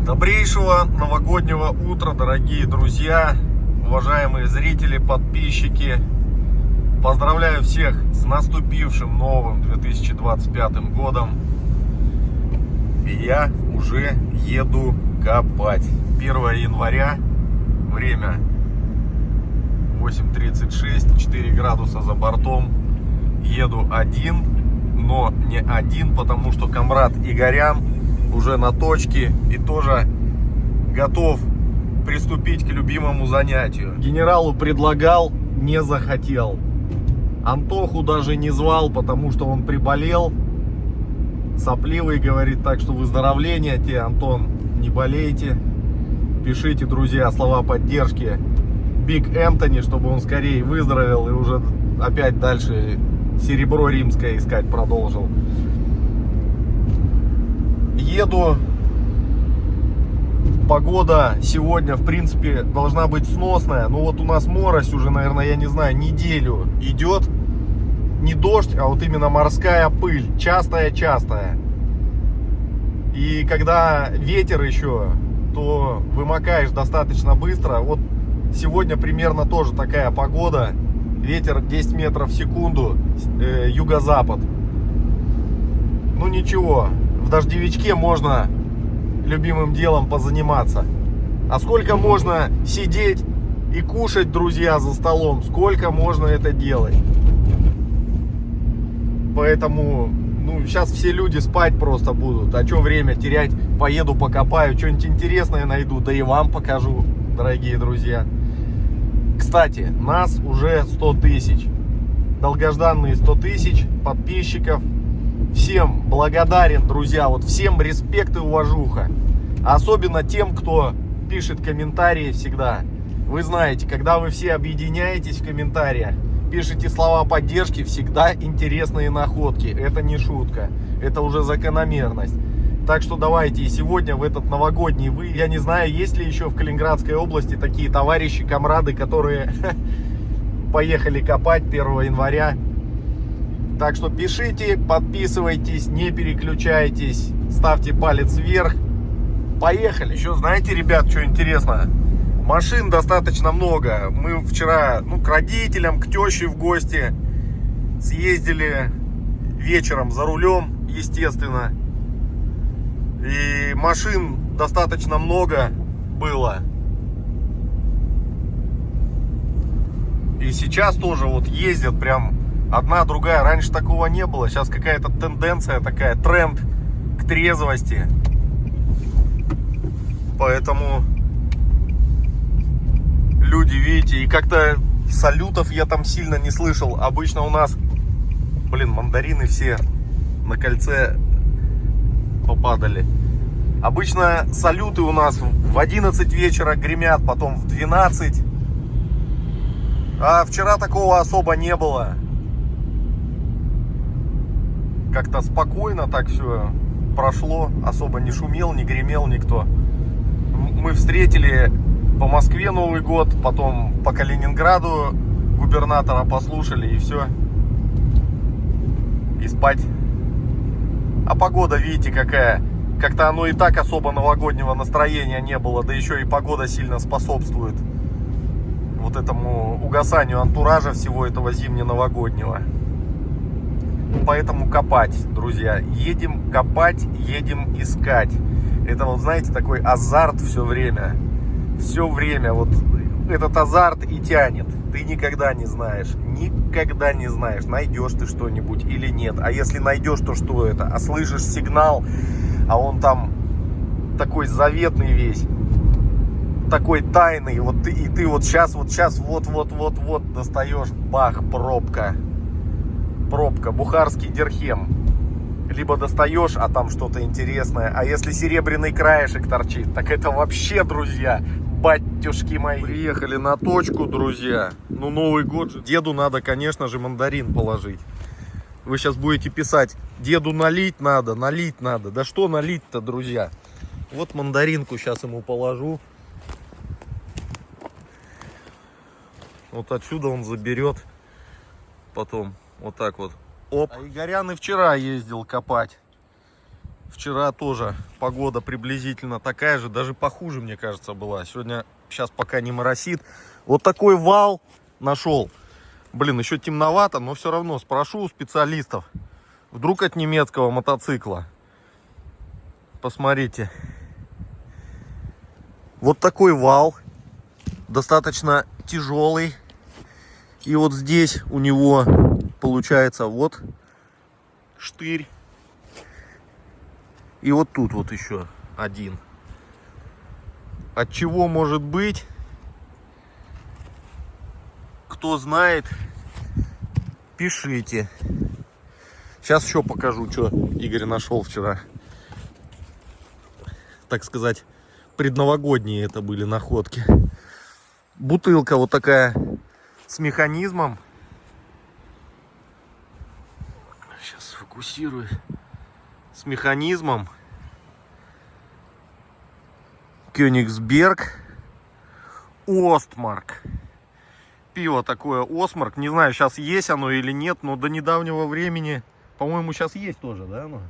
Добрейшего новогоднего утра, дорогие друзья, уважаемые зрители, подписчики. Поздравляю всех с наступившим новым 2025 годом. И я уже еду копать. 1 января, время 8:36, 4 градуса за бортом. Еду один, но не один, потому что комрад Игорян уже на точке и тоже готов приступить к любимому занятию. Генералу предлагал, не захотел. Антоху даже не звал, потому что он приболел. Сопливый, говорит, так что выздоровления тебе, Антон, не болейте. Пишите, друзья, слова поддержки Биг Энтони, чтобы он скорее выздоровел и уже опять дальше серебро римское искать продолжил. Еду. Погода сегодня, в принципе, должна быть сносная. Ну вот у нас морось уже, наверное, я не знаю, неделю идет. Не дождь, а вот именно морская пыль. Частая. И когда ветер еще, то вымокаешь достаточно быстро. Вот сегодня примерно тоже такая погода. Ветер 10 метров в секунду, юго-запад. Ну ничего, в дождевичке можно любимым делом позаниматься. А сколько можно сидеть и кушать, друзья, за столом? Сколько можно это делать? Поэтому, сейчас все люди спать просто будут. А что время терять? Поеду покопаю, что-нибудь интересное найду, да и вам покажу, дорогие друзья. Кстати, нас уже 100 тысяч. Долгожданные 100 тысяч подписчиков. Всем благодарен, друзья. Вот всем респект и уважуха. Особенно тем, кто пишет комментарии всегда. Вы знаете, когда вы все объединяетесь в комментариях, пишите слова поддержки, всегда интересные находки. Это не шутка. Это уже закономерность. Так что давайте и сегодня в этот новогодний я не знаю, есть ли еще в Калининградской области такие товарищи, комрады, которые поехали копать 1 января. Так что пишите, подписывайтесь, не переключайтесь, ставьте палец вверх. Поехали. Еще знаете, ребят, что интересно? Машин достаточно много. Мы вчера, к родителям, к теще в гости съездили вечером за рулем, естественно. И машин достаточно много было. И сейчас тоже вот ездят прям одна, другая. Раньше такого не было. Сейчас какая-то тенденция такая, тренд к трезвости. Поэтому люди, видите, и как-то салютов я там сильно не слышал. Обычно у нас, мандарины все на кольце попадали. Обычно салюты у нас в 11 вечера гремят, потом в 12. А вчера такого особо не было. Как-то спокойно так все прошло. Особо не шумел, не гремел никто. Мы встретили по Москве Новый год, потом по Калининграду губернатора послушали, и все. И спать. А погода, видите, какая. Как-то оно и так особо новогоднего настроения не было. Да еще и погода сильно способствует вот этому угасанию антуража всего этого зимне-новогоднего. Поэтому копать, друзья. Едем копать, едем искать. Это вот, знаете, такой азарт все время. Все время вот этот азарт и тянет. Ты никогда не знаешь, найдешь ты что-нибудь или нет. А если найдешь, то что это? А слышишь сигнал, а он там такой заветный весь, такой тайный. Вот ты вот сейчас, вот достаешь, бах, пробка, бухарский дирхем. Либо достаешь, а там что-то интересное. А если серебряный краешек торчит, так это вообще, друзья, батюшки мои. Приехали на точку, друзья. Новый год же. Деду надо, конечно же, мандарин положить. Вы сейчас будете писать: деду налить надо. Да что налить-то, друзья? Вот мандаринку сейчас ему положу. Вот отсюда он заберет. Потом вот так вот. Оп. А Игорян и вчера ездил копать. Вчера тоже погода приблизительно такая же, даже похуже, мне кажется, была. Сегодня, сейчас пока не моросит. Вот такой вал нашел. Блин, еще темновато, но все равно спрошу у специалистов. Вдруг от немецкого мотоцикла. Посмотрите. Вот такой вал. Достаточно тяжелый. И вот здесь у него получается вот штырь. И вот тут вот еще один. От чего может быть? Кто знает, пишите. Сейчас еще покажу, что Игорь нашел вчера. Так сказать, предновогодние это были находки. Бутылка вот такая с механизмом. Сейчас сфокусирую. С механизмом. Кёнигсберг. Остмарк. Пиво такое Остмарк. Не знаю, сейчас есть оно или нет, но до недавнего времени, по-моему, сейчас есть тоже, да? Ну,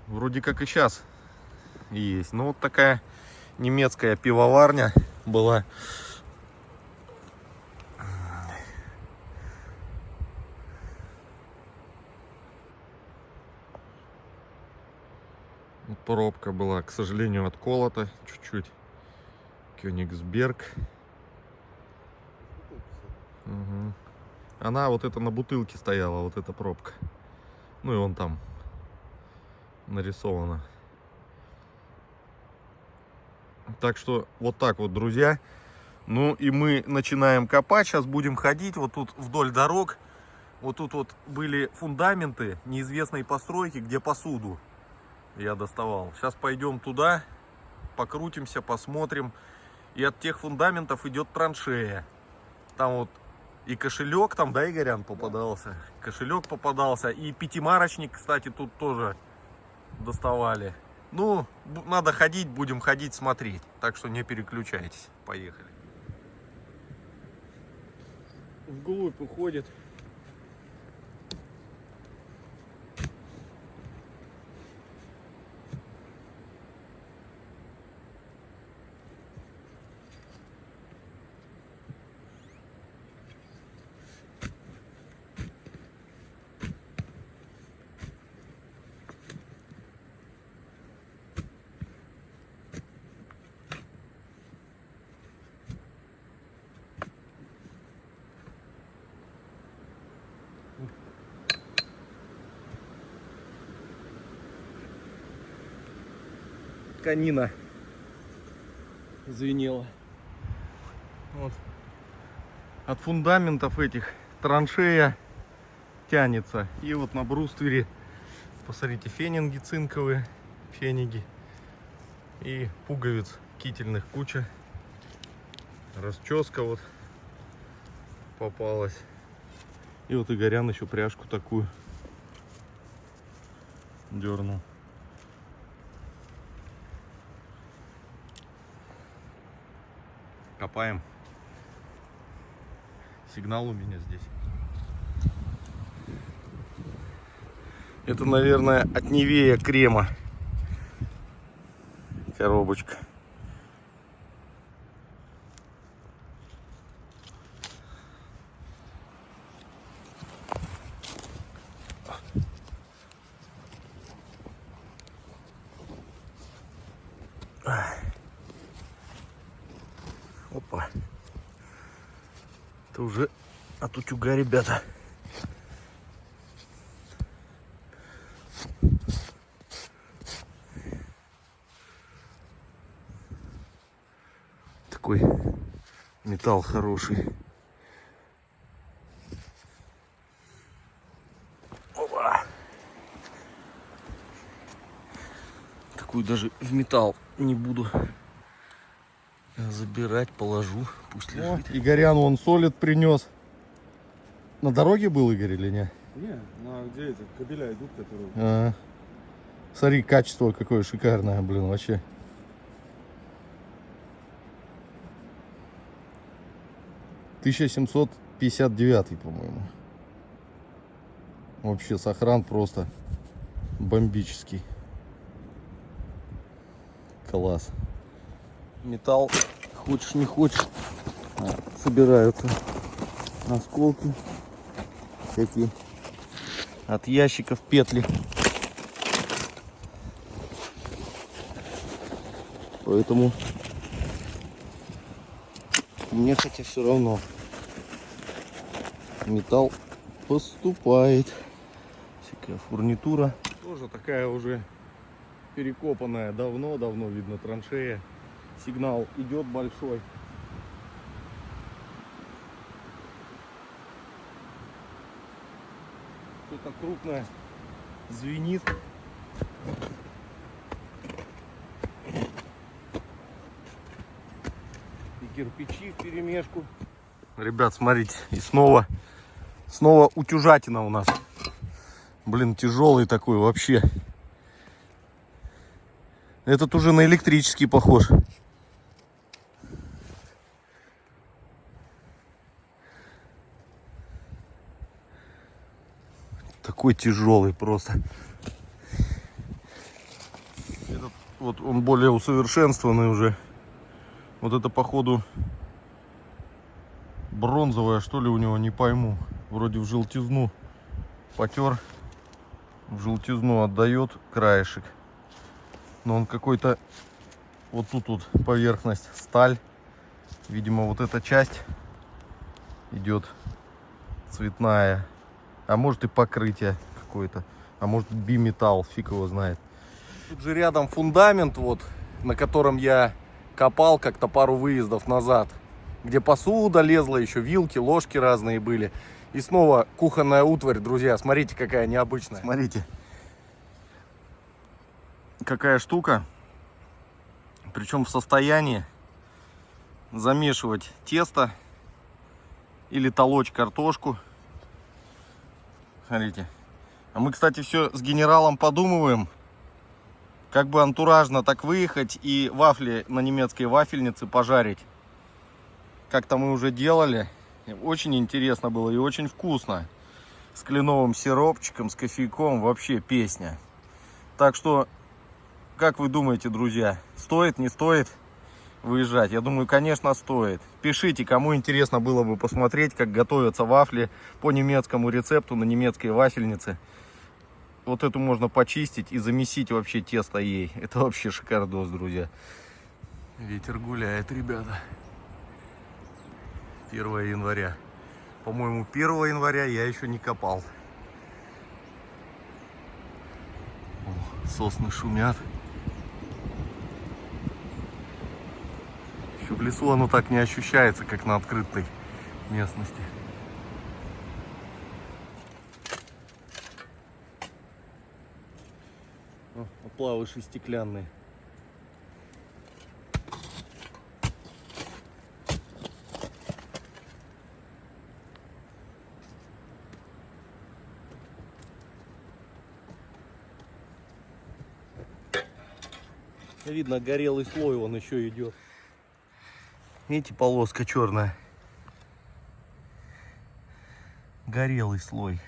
вроде как и сейчас есть. Ну, вот такая немецкая пивоварня была. Пробка была, к сожалению, отколота чуть-чуть. Кёнигсберг. Угу. Она вот это на бутылке стояла, вот эта пробка. Ну и он там нарисовано. Так что вот так вот, друзья. Ну и мы начинаем копать. Сейчас будем ходить вот тут вдоль дорог. Вот тут вот были фундаменты неизвестной постройки, где посуду я доставал. Сейчас пойдем туда, покрутимся, посмотрим. И от тех фундаментов идет траншея. Там вот и кошелек, там, да, Игорян, попадался. Кошелек попадался. И пятимарочник, кстати, тут тоже доставали. Ну, надо ходить, будем ходить, смотреть. Так что не переключайтесь. Поехали. Вглубь уходит. Тканина звенела. Вот. От фундаментов этих траншея тянется. И вот на бруствере, посмотрите, фенинги цинковые, фениги. И пуговиц кительных куча. Расческа вот попалась. И вот Игорян еще пряжку такую дернул. Копаем. Сигнал у меня здесь. Это, наверное, от Невея крема. Коробочка. Опа. Это уже от утюга, ребята. Такой металл хороший. Опа. Такую даже в металл не буду забирать, положу, пусть лежит. Игорян вон солид принес. На дороге был, Игорь, или не? Не, ну где эти кабеля идут, которые... Смотри, качество какое шикарное, блин, вообще. «1759», по-моему. Вообще сохран просто бомбический. Класс. Металл, хочешь не хочешь, собираются осколки всякие от ящиков, петли. Поэтому мне хотя все равно металл поступает. Всякая фурнитура. Тоже такая уже перекопанная. Давно видно траншея. Сигнал идет большой. Что-то крупное звенит. И кирпичи вперемешку. Ребят, смотрите, и снова утюжатина у нас. Блин, тяжелый такой вообще. Этот уже на электрический похож. Такой тяжелый просто. Этот, вот он более усовершенствованный уже. Вот это походу бронзовая, что ли, у него, не пойму. Вроде в желтизну потер. В желтизну отдает краешек. Но он какой-то... Вот тут вот поверхность сталь. Видимо, вот эта часть идет цветная. А может и покрытие какое-то. А может биметалл, фиг его знает. Тут же рядом фундамент, вот, на котором я копал как-то пару выездов назад. Где посуда лезла, еще вилки, ложки разные были. И снова кухонная утварь, друзья. Смотрите, какая необычная. Смотрите. Какая штука. Причем в состоянии замешивать тесто или толочь картошку. Смотрите. А мы, кстати, все с генералом подумываем, как бы антуражно так выехать и вафли на немецкой вафельнице пожарить. Как-то мы уже делали. Очень интересно было и очень вкусно. С кленовым сиропчиком, с кофейком. Вообще песня. Так что, как вы думаете, друзья, стоит, не стоит выезжать? Я думаю, конечно, стоит. Пишите, кому интересно было бы посмотреть, как готовятся вафли по немецкому рецепту на немецкой вафельнице. Вот эту можно почистить и замесить вообще тесто ей. Это вообще шикардос, друзья. Ветер гуляет, ребята. 1 января. По-моему, 1 января я еще не копал. О, сосны шумят. Еще в лесу оно так не ощущается, как на открытой местности. О, оплавыши стеклянные. Видно, горелый слой он еще идет. Видите, полоска черная. Горелый слой.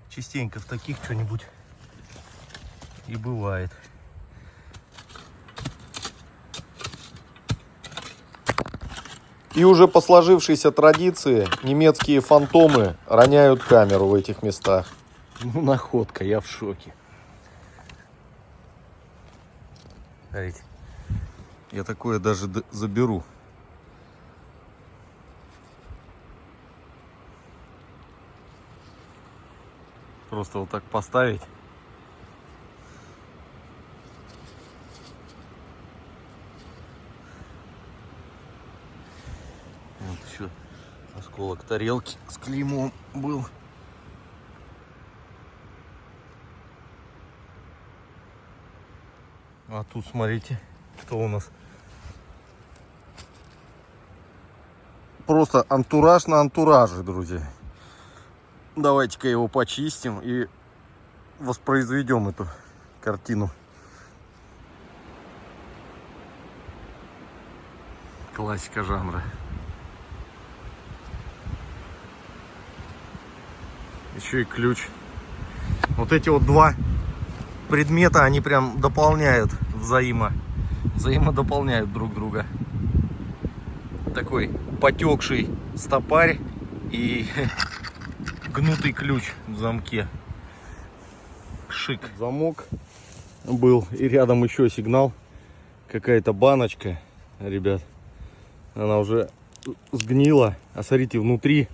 Частенько в таких что-нибудь и бывает. И уже по сложившейся традиции немецкие фантомы роняют камеру в этих местах. Ну, находка, я в шоке. Смотрите, я такое даже заберу. Просто вот так поставить. Вот еще осколок тарелки с клеймом был. А тут смотрите, что у нас. Просто антураж на антураже, друзья. Давайте-ка его почистим и воспроизведем эту картину. Классика жанра. Еще и ключ. Вот эти вот два предмета, они прям дополняют взаимодополняют друг друга. Такой потекший стопарь и гнутый ключ в замке. Шик. Замок был, и рядом еще сигнал. Какая-то баночка, ребят. Она уже сгнила. А смотрите, внутри.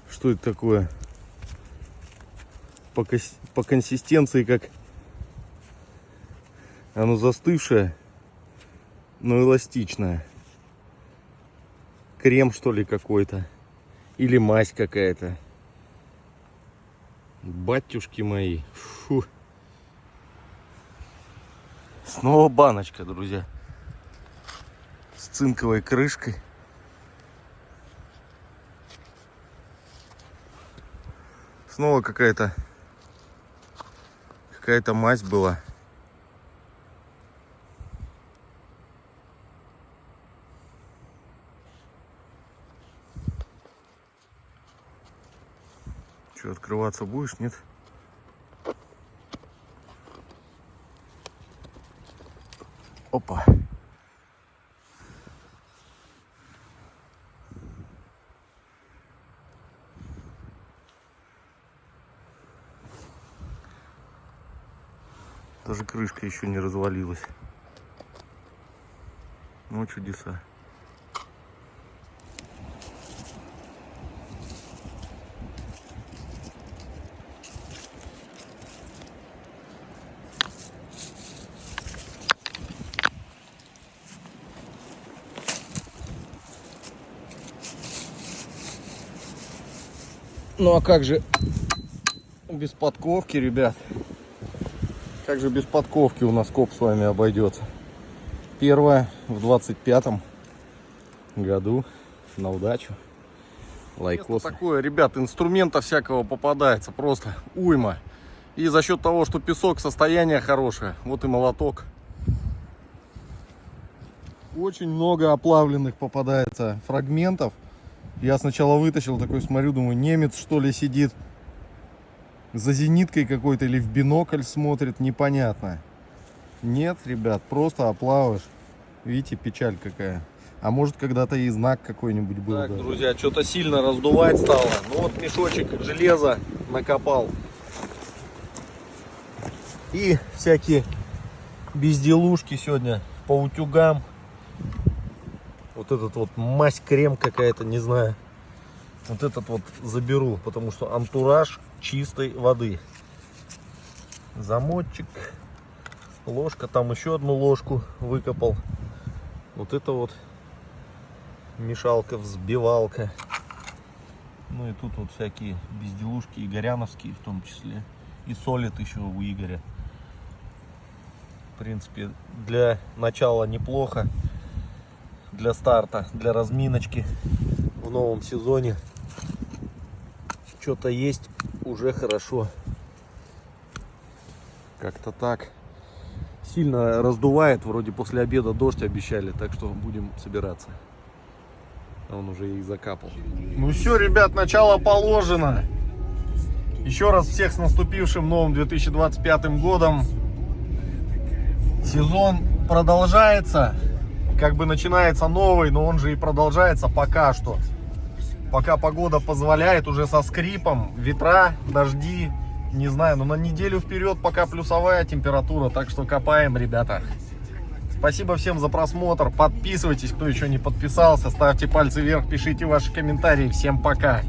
Что это такое? По консистенции как оно застывшее, но эластичное. Крем, что ли, какой-то. Или мазь какая-то. Батюшки мои. Фу. Снова баночка, друзья. С цинковой крышкой. Снова какая-то мазь была. Что, открываться будешь, нет? Опа. Даже крышка еще не развалилась. Ну, чудеса. Ну а как же без подковки, ребят? Как же без подковки у нас коп с вами обойдется? Первое в 25-м году на удачу. Лайкос. Такое, ребят, инструмента всякого попадается просто уйма. И за счет того, что песок, состояние хорошее, вот и молоток. Очень много оплавленных попадается фрагментов. Я сначала вытащил, такой смотрю, думаю, немец что ли сидит за зениткой какой-то или в бинокль смотрит, непонятно. Нет, ребят, просто оплаваешь. Видите, печаль какая. А может, когда-то и знак какой-нибудь был. Так, даже. Друзья, что-то сильно раздувать стало. Ну вот мешочек железа накопал. И всякие безделушки сегодня по утюгам. Вот этот вот мазь, крем какая-то, не знаю. Вот этот вот заберу, потому что антураж чистой воды. Замочек, ложка, там еще одну ложку выкопал. Вот это вот мешалка, взбивалка. Ну и тут вот всякие безделушки, игоряновские в том числе. И солид еще у Игоря. В принципе, для начала неплохо. Для старта, для разминочки в новом сезоне. Что-то есть, уже хорошо. Как-то так. Сильно раздувает, вроде после обеда дождь обещали, так что будем собираться. Он уже и закапал. Ну все, ребят, начало положено. Еще раз всех с наступившим новым 2025 годом. Сезон продолжается. Как бы начинается новый, но он же и продолжается пока что. Пока погода позволяет, уже со скрипом, ветра, дожди, не знаю, но на неделю вперед пока плюсовая температура, так что копаем, ребята. Спасибо всем за просмотр, подписывайтесь, кто еще не подписался, ставьте пальцы вверх, пишите ваши комментарии, всем пока.